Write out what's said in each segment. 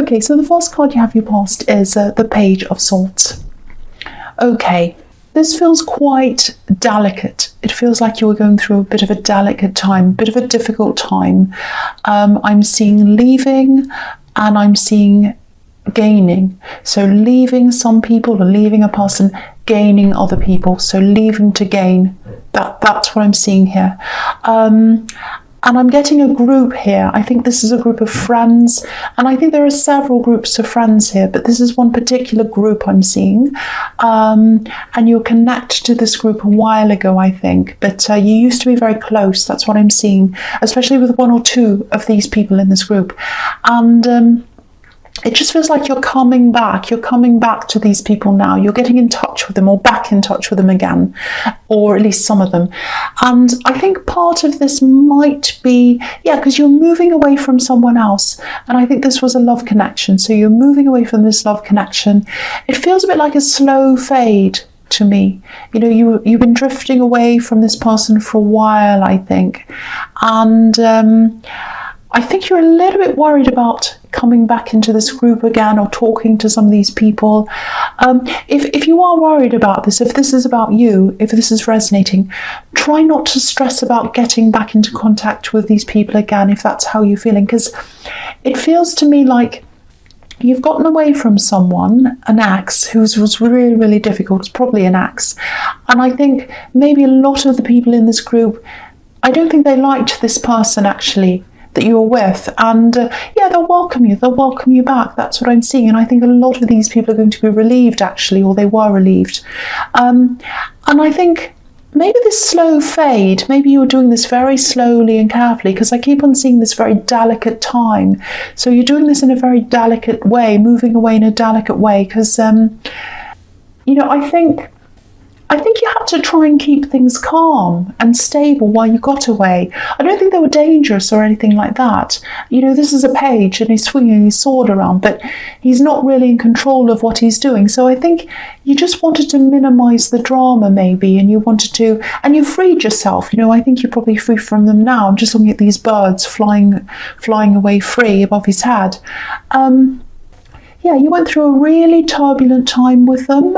Okay, so the first card you have you past is the Page of Swords. Okay, this feels quite delicate. It feels like you were going through a bit of a delicate time, a bit of a difficult time. I'm seeing leaving and I'm seeing gaining. So leaving some people or leaving a person, gaining other people. So leaving to gain. That's what I'm seeing here. And I'm getting a group here. I think this is a group of friends. And I think there are several groups of friends here, but this is one particular group I'm seeing. And you're connected to this group a while ago, I think. But you used to be very close. That's what I'm seeing, especially with one or two of these people in this group. And it just feels like you're coming back. You're coming back to these people now. You're getting in touch with them or back in touch with them again, or at least some of them. And I think part of this might be, because you're moving away from someone else. And I think this was a love connection. So you're moving away from this love connection. It feels a bit like a slow fade to me. You know, you've been drifting away from this person for a while, I think. And I think you're a little bit worried about coming back into this group again or talking to some of these people. If you are worried about this, if this is about you, if this is resonating, try not to stress about getting back into contact with these people again if that's how you're feeling, because it feels to me like you've gotten away from someone, an ex, who was really, really difficult. It's probably an ex. And I think maybe a lot of the people in this group, I don't think they liked this person actually that you were with, and they'll welcome you back. That's what I'm seeing, and I think a lot of these people are going to be relieved actually, or they were relieved. And I think maybe this slow fade, maybe you were doing this very slowly and carefully, because I keep on seeing this very delicate time. So you're doing this in a very delicate way, moving away in a delicate way, because I think you had to try and keep things calm and stable while you got away. I don't think they were dangerous or anything like that. You know, this is a page and he's swinging his sword around, but he's not really in control of what he's doing. So I think you just wanted to minimize the drama maybe, and you freed yourself. You know, I think you're probably free from them now. I'm just looking at these birds flying away free above his head. You went through a really turbulent time with them.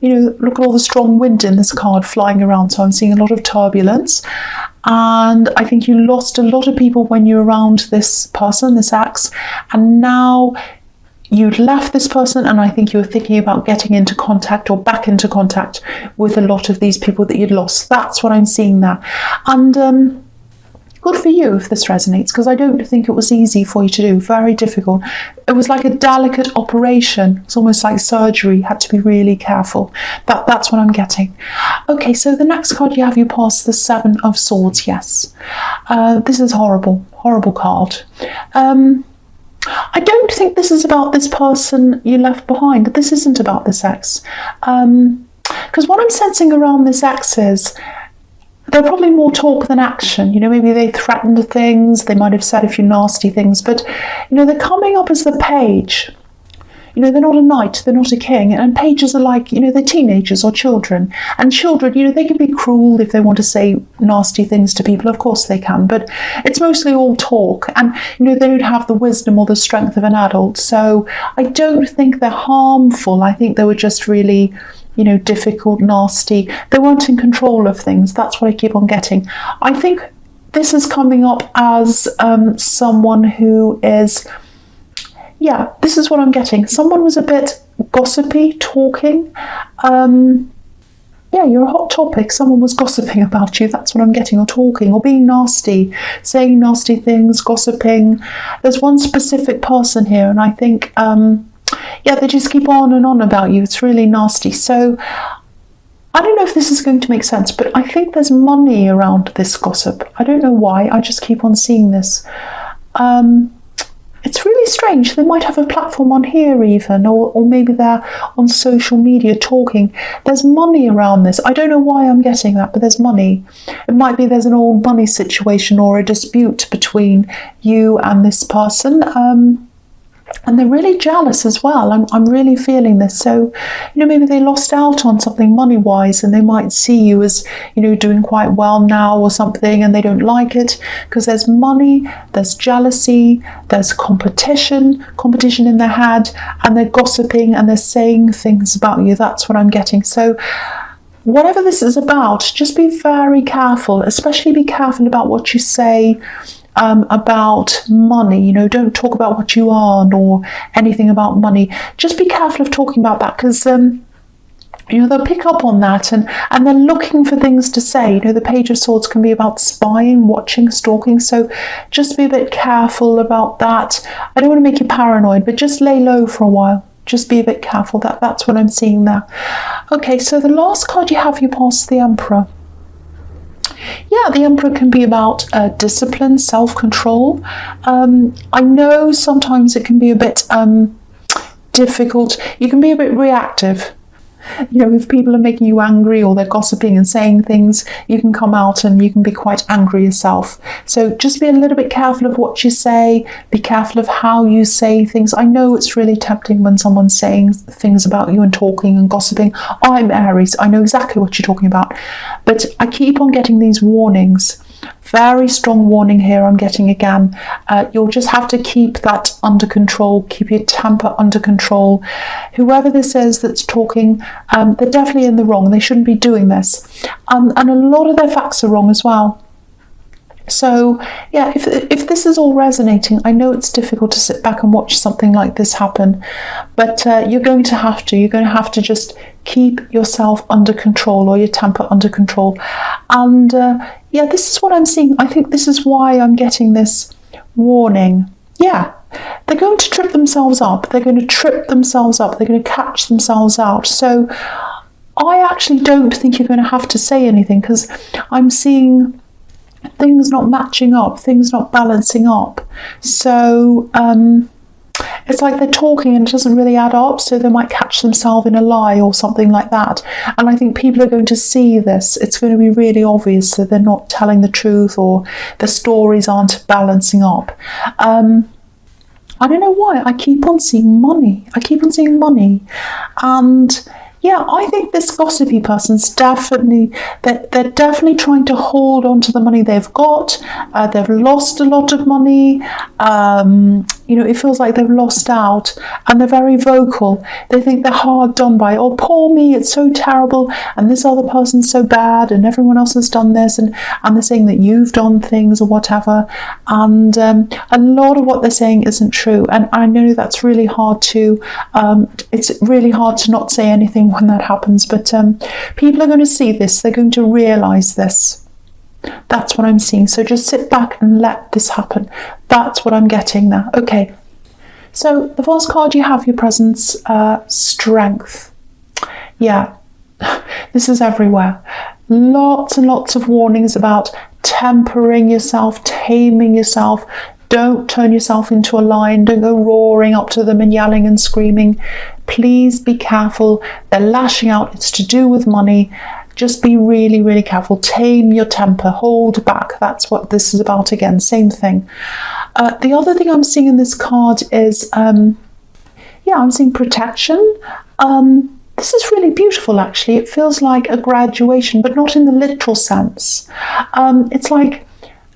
Look at all the strong wind in this card flying around. So I'm seeing a lot of turbulence. And I think you lost a lot of people when you were around this person, this ex. And now you'd left this person, and I think you were thinking about getting into contact or back into contact with a lot of these people that you'd lost. That's what I'm seeing there. And good for you if this resonates, because I don't think it was easy for you to do. Very difficult. It was like a delicate operation. It's almost like surgery. You had to be really careful. That's what I'm getting. Okay, so the next card you have, you pass the Seven of Swords. Yes. This is horrible card. I don't think this is about this person you left behind. This isn't about this ex. Because what I'm sensing around this ex is they're probably more talk than action. You know, maybe they threatened things, they might have said a few nasty things, but, you know, they're coming up as the page. You know, they're not a knight, they're not a king, and pages are like, you know, they're teenagers or children. And children, you know, they can be cruel if they want to say nasty things to people, of course they can, but it's mostly all talk. And, you know, they don't have the wisdom or the strength of an adult. So I don't think they're harmful. I think they were just really, you know, difficult, nasty. They weren't in control of things. That's what I keep on getting. I think this is coming up as someone who is, this is what I'm getting. Someone was a bit gossipy, talking. You're a hot topic. Someone was gossiping about you. That's what I'm getting, or talking, or being nasty, saying nasty things, gossiping. There's one specific person here, and I think they just keep on and on about you. It's really nasty. So I don't know if this is going to make sense, but I think there's money around this gossip. I don't know why. I just keep on seeing this. It's really strange. They might have a platform on here even, or maybe they're on social media talking. There's money around this. I don't know why I'm getting that, but there's money. It might be there's an old money situation or a dispute between you and this person. And they're really jealous as well. I'm really feeling this. So, maybe they lost out on something money-wise, and they might see you as, doing quite well now or something, and they don't like it because there's money, there's jealousy, there's competition in their head, and they're gossiping and they're saying things about you. That's what I'm getting. So, whatever this is about, just be very careful, especially be careful about what you say about money. Don't talk about what you earn or anything about money. Just be careful of talking about that, because they'll pick up on that, and they're looking for things to say. The Page of Swords can be about spying, watching, stalking, so just be a bit careful about that. I don't want to make you paranoid, but just lay low for a while. Just be a bit careful. That's what I'm seeing there. Okay, so the last card you have, you pass the Emperor. Yeah, the Emperor can be about discipline, self-control. I know sometimes it can be a bit difficult. You can be a bit reactive. If people are making you angry or they're gossiping and saying things, you can come out and you can be quite angry yourself. So just be a little bit careful of what you say. Be careful of how you say things. I know it's really tempting when someone's saying things about you and talking and gossiping. I'm Aries. I know exactly what you're talking about. But I keep on getting these warnings. Very strong warning here I'm getting again. You'll just have to keep that under control, keep your temper under control. Whoever this is that's talking, they're definitely in the wrong. They shouldn't be doing this. And a lot of their facts are wrong as well. So, yeah, if this is all resonating, I know it's difficult to sit back and watch something like this happen, but you're going to have to just keep yourself under control, or your temper under control. And yeah, this is what I'm seeing. I think this is why I'm getting this warning. Yeah, they're going to trip themselves up. They're going to trip themselves up. They're going to catch themselves out. So I actually don't think you're going to have to say anything, because I'm seeing things not matching up, things not balancing up. So it's like they're talking and it doesn't really add up, so they might catch themselves in a lie or something like that. And I think people are going to see this. It's going to be really obvious that they're not telling the truth, or the stories aren't balancing up. I don't know why. I keep on seeing money. And yeah, I think this gossipy person's definitely, they're definitely trying to hold on to the money they've got. They've lost a lot of money. It feels like they've lost out, and they're very vocal. They think they're hard done by. Oh, poor me, it's so terrible, and this other person's so bad, and everyone else has done this, and they're saying that you've done things or whatever. And a lot of what they're saying isn't true. And I know that's really hard to, it's really hard to not say anything when that happens, but people are going to see this. They're going to realize this. That's what I'm seeing. So just sit back and let this happen. That's what I'm getting there. Okay, so the first card you have, your presence, strength. Yeah, this is everywhere. Lots and lots of warnings about tempering yourself, taming yourself. Don't turn yourself into a lion. Don't go roaring up to them and yelling and screaming. Please be careful. They're lashing out. It's to do with money. Just be really, really careful. Tame your temper. Hold back. That's what this is about again. Same thing. The other thing I'm seeing in this card is, I'm seeing protection. This is really beautiful, actually. It feels like a graduation, but not in the literal sense. It's like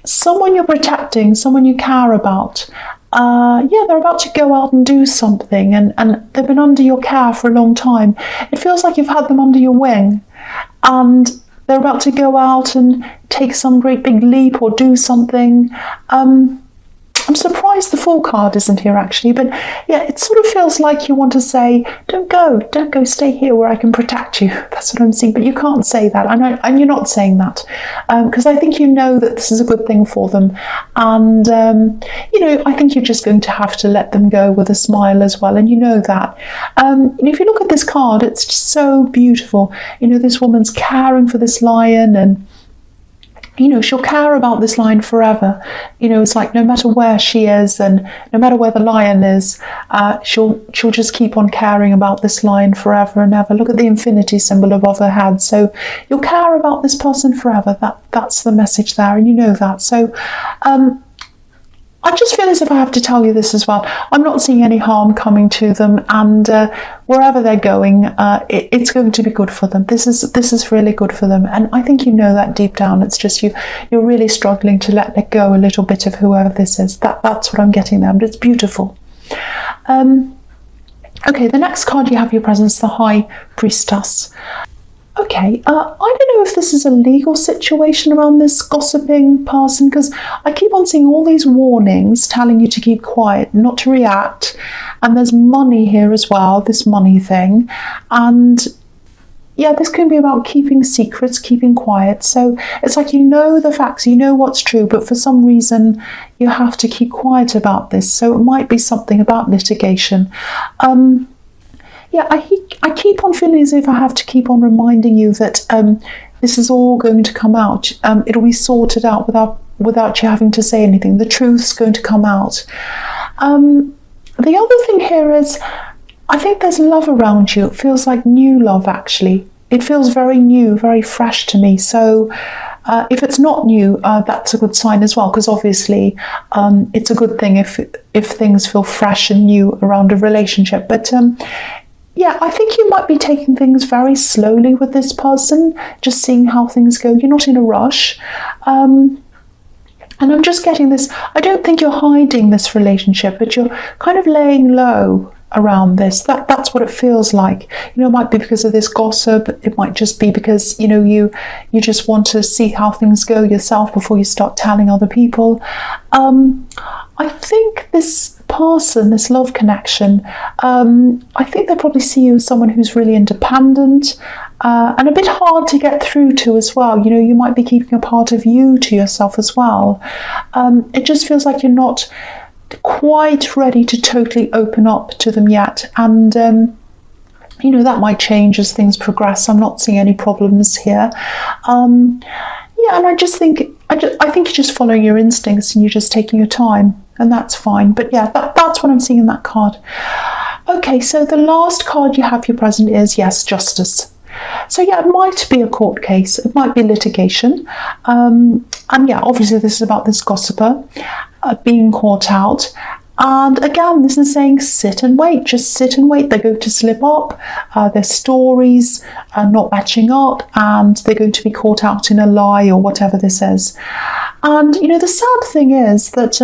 someone you're protecting, someone you care about. They're about to go out and do something, and they've been under your care for a long time. It feels like you've had them under your wing, and they're about to go out and take some great big leap or do something. I'm surprised the Fool card isn't here, actually, but yeah, it sort of feels like you want to say, don't go, stay here where I can protect you. That's what I'm seeing, but you can't say that, and you're not saying that, because I think you know that this is a good thing for them, and I think you're just going to have to let them go with a smile as well, and you know that. If you look at this card, it's just so beautiful. This woman's caring for this lion, and she'll care about this lion forever. It's like no matter where she is and no matter where the lion is, she'll just keep on caring about this lion forever and ever. Look at the infinity symbol above her head. So you'll care about this person forever. That's the message there, and you know that. So I just feel this if I have to tell you this as well. I'm not seeing any harm coming to them, and wherever they're going, it's going to be good for them. This is really good for them, and I think you know that deep down. It's just you're really struggling to let go a little bit of whoever this is. That's what I'm getting there, but it's beautiful. Okay, the next card you have your presence, the High Priestess. Okay, I don't know if this is a legal situation around this gossiping person, because I keep on seeing all these warnings telling you to keep quiet, not to react, and there's money here as well, this money thing, and yeah, this can be about keeping secrets, keeping quiet. So it's like you know the facts, you know what's true, but for some reason you have to keep quiet about this. So it might be something about litigation. Yeah, I keep on feeling as if I have to keep on reminding you that this is all going to come out. It'll be sorted out without you having to say anything. The truth's going to come out. The other thing here is, I think there's love around you. It feels like new love, actually. It feels very new, very fresh to me. So if it's not new, that's a good sign as well, because obviously it's a good thing if things feel fresh and new around a relationship. But yeah, I think you might be taking things very slowly with this person, just seeing how things go. You're not in a rush. And I'm just getting this, I don't think you're hiding this relationship, but you're kind of laying low around this. That's what it feels like. You know, it might be because of this gossip. It might just be because, you know, you just want to see how things go yourself before you start telling other people. I think this person, this love connection, I think they probably see you as someone who's really independent and a bit hard to get through to as well. You know, you might be keeping a part of you to yourself as well. It just feels like you're not quite ready to totally open up to them yet, and you know, that might change as things progress. I'm not seeing any problems here. Yeah, and I think you're just following your instincts and you're just taking your time, and that's fine. But yeah, that's what I'm seeing in that card. Okay, so the last card you have your present is, yes, Justice. So yeah, it might be a court case, it might be litigation, and yeah, obviously this is about this gossiper being caught out. And again, this is saying sit and wait, just sit and wait. They're going to slip up, their stories are not matching up, and they're going to be caught out in a lie or whatever this is. And you know, the sad thing is that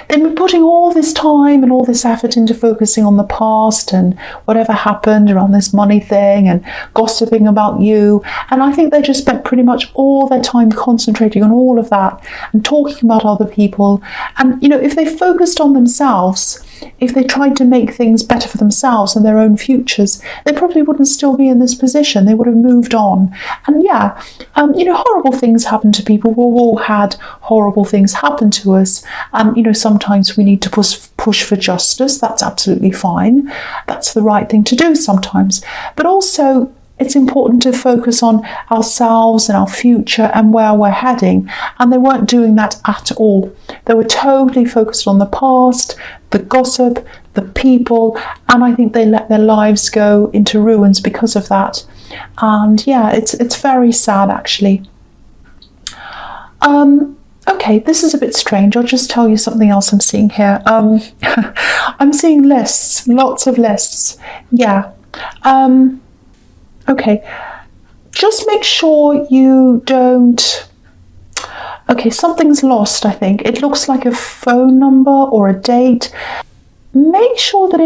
they've been putting all this time and all this effort into focusing on the past and whatever happened around this money thing and gossiping about you. And I think they just spent pretty much all their time concentrating on all of that and talking about other people. And, you know, if they focused on themselves, if they tried to make things better for themselves and their own futures, they probably wouldn't still be in this position. They would have moved on. And yeah, you know, horrible things happen to people. We've all had horrible things happen to us. And, you know, sometimes we need to push for justice. That's absolutely fine. That's the right thing to do sometimes. But also, it's important to focus on ourselves and our future and where we're heading. And they weren't doing that at all. They were totally focused on the past, the gossip, the people, and I think they let their lives go into ruins because of that. And yeah, it's very sad, actually. Okay, this is a bit strange. I'll just tell you something else I'm seeing here. I'm seeing lists, lots of lists. Yeah. Okay, just make sure you don't... Okay, something's lost, I think. It looks like a phone number or a date. Make sure that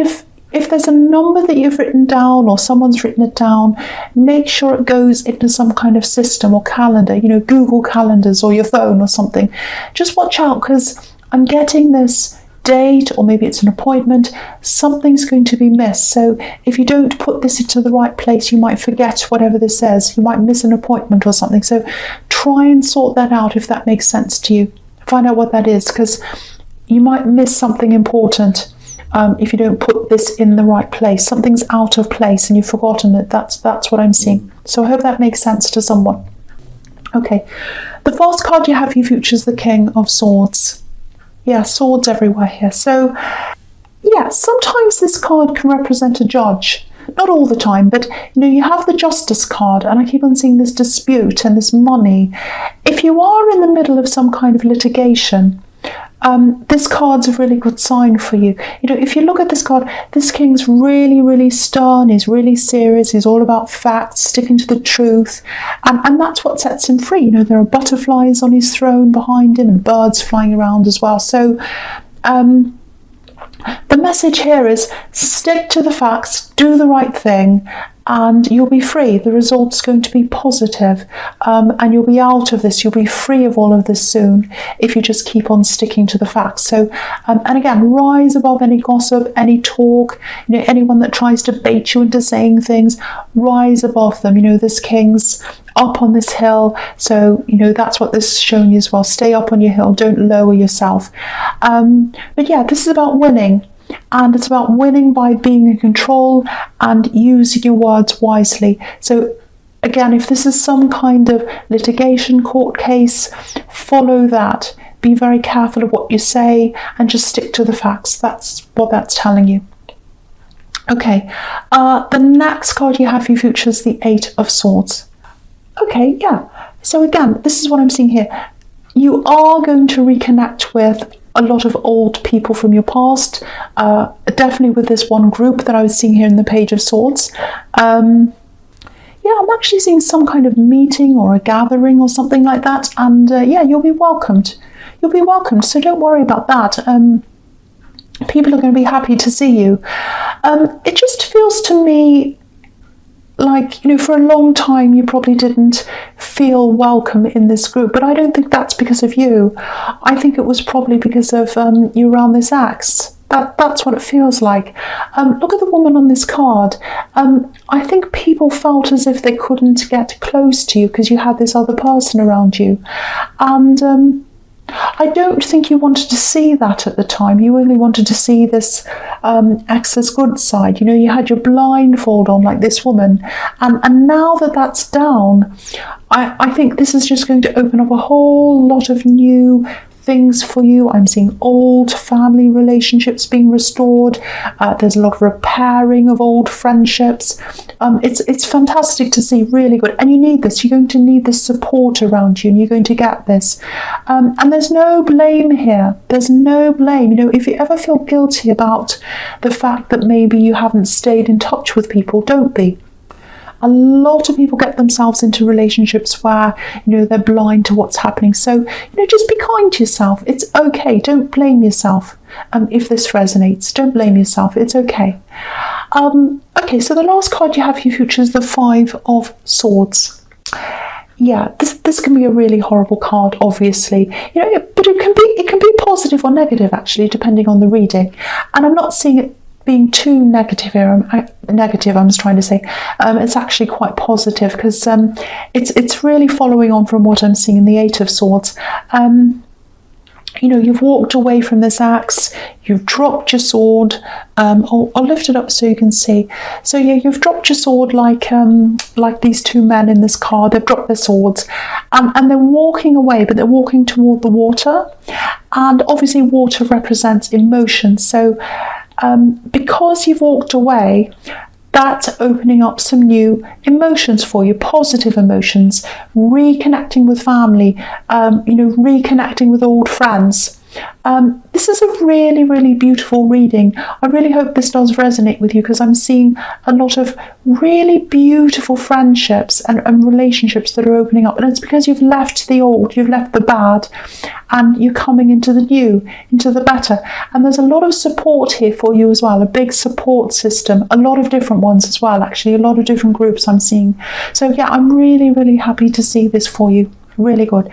if there's a number that you've written down or someone's written it down, make sure it goes into some kind of system or calendar, you know, Google Calendars or your phone or something. Just watch out, because I'm getting this date, or maybe it's an appointment, something's going to be missed. So if you don't put this into the right place, you might forget whatever this says. You might miss an appointment or something. So try and sort that out if that makes sense to you. Find out what that is, because you might miss something important if you don't put this in the right place. Something's out of place and you've forgotten it. That's what I'm seeing. So I hope that makes sense to someone. Okay, the first card you have for your future is the King of Swords. Yeah, swords everywhere here. So, yeah, sometimes this card can represent a judge. Not all the time, but, you know, you have the Justice card, and I keep on seeing this dispute and this money. If you are in the middle of some kind of litigation, this card's a really good sign for you. You know, if you look at this card, this king's really, really stern. He's really serious. He's all about facts, sticking to the truth. And that's what sets him free. You know, there are butterflies on his throne behind him and birds flying around as well. So the message here is stick to the facts, do the right thing, and you'll be free. The result's going to be positive, and you'll be out of this. You'll be free of all of this soon if you just keep on sticking to the facts. So, and again, rise above any gossip, any talk, you know, anyone that tries to bait you into saying things, rise above them. You know, this king's up on this hill, so you know that's what this is showing you as well. Stay up on your hill, don't lower yourself. But yeah, this is about winning. And it's about winning by being in control and using your words wisely. So again, if this is some kind of litigation, court case, follow that. Be very careful of what you say and just stick to the facts. That's what that's telling you. Okay, the next card you have for your future is the Eight of Swords. Okay, yeah. So again, this is what I'm seeing here. You are going to reconnect with a lot of old people from your past, definitely with this one group that I was seeing here in the Page of Swords. Yeah, I'm actually seeing some kind of meeting or a gathering or something like that, and yeah, you'll be welcomed. You'll be welcomed, so don't worry about that. People are going to be happy to see you. It just feels to me like, you know, for a long time you probably didn't feel welcome in this group, but I don't think that's because of you. I think it was probably because of you around this axe. That's what it feels like. Look at the woman on this card. I think people felt as if they couldn't get close to you because you had this other person around you, and I don't think you wanted to see that at the time. You only wanted to see this excess good side. You know, you had your blindfold on like this woman. And now that that's down, I think this is just going to open up a whole lot of new things for you. I'm seeing old family relationships being restored. There's a lot of repairing of old friendships. It's fantastic to see, really good. And you need this. You're going to need this support around you, and you're going to get this. And there's no blame here. There's no blame. You know, if you ever feel guilty about the fact that maybe you haven't stayed in touch with people, don't be. A lot of people get themselves into relationships where, you know, they're blind to what's happening. So, you know, just be kind to yourself. It's okay. Don't blame yourself. If this resonates, don't blame yourself. It's okay. Okay, so the last card you have for your future is the Five of Swords. Yeah, this can be a really horrible card, obviously. You know, but it can be positive or negative, actually, depending on the reading. And I'm not seeing it being too negative here. I'm just trying to say it's actually quite positive, because it's really following on from what I'm seeing in the Eight of Swords. You know, you've walked away from this axe, you've dropped your sword. I'll lift it up so you can see. So yeah, you've dropped your sword like these two men in this card. They've dropped their swords, and they're walking away, but they're walking toward the water. And obviously water represents emotion. So because you've walked away, that's opening up some new emotions for you, positive emotions, reconnecting with family, you know, reconnecting with old friends. This is a really, really beautiful reading. I really hope this does resonate with you, because I'm seeing a lot of really beautiful friendships and relationships that are opening up. And it's because you've left the old, you've left the bad, and you're coming into the new, into the better. And there's a lot of support here for you as well, a big support system, a lot of different ones as well, actually, a lot of different groups I'm seeing. So yeah, I'm really, really happy to see this for you. Really good.